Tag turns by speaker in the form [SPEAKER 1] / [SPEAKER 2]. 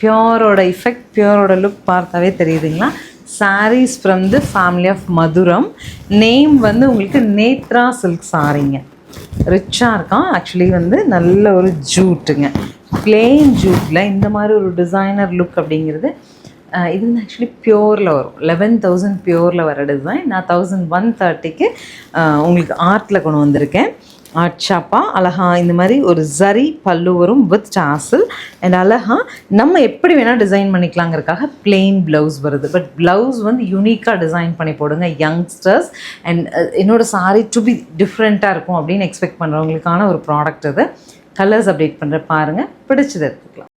[SPEAKER 1] பியோரோட effect, பியோரோட look பார்த்தாவே தெரியுதுங்களா. sarees from the family of Madhuram. Name வந்து உங்களுக்கு நேத்ரா சில்க் சாரீங்க. ரிச்சாக இருக்கான். ஆக்சுவலி வந்து நல்ல ஒரு ஜூட்டுங்க, பிளெயின் ஜூட்டில் இந்த மாதிரி ஒரு டிசைனர் லுக் அப்படிங்கிறது. இது வந்து ஆக்சுவலி பியோரில் வரும். 11,000 பியோரில் வர டிசைன். நான் 1130க்கு உங்களுக்கு ஆர்ட்டில் கொண்டு வந்திருக்கேன். ஆர்ட் ஷாப்பாக அழகாக இந்த மாதிரி ஒரு ஜரி பல்லு வரும் வித் டாசல். அண்ட் அழகாக நம்ம எப்படி வேணால் டிசைன் பண்ணிக்கலாங்கிறதுக்காக பிளெயின் ப்ளவுஸ் வருது. பட் ப்ளவுஸ் வந்து யூனிக்காக டிசைன் பண்ணி போடுங்க யங்ஸ்டர்ஸ். அண்ட் என்னோடய சாரீ டு பி டிஃப்ரெண்ட்டாக இருக்கும் அப்படின்னு எக்ஸ்பெக்ட் பண்ணுறவங்களுக்கான ஒரு ப்ராடக்ட் இது. கலர்ஸ் அப்டேட் பண்ணுற பாருங்கள், பிடிச்சது எடுத்துக்கலாம்.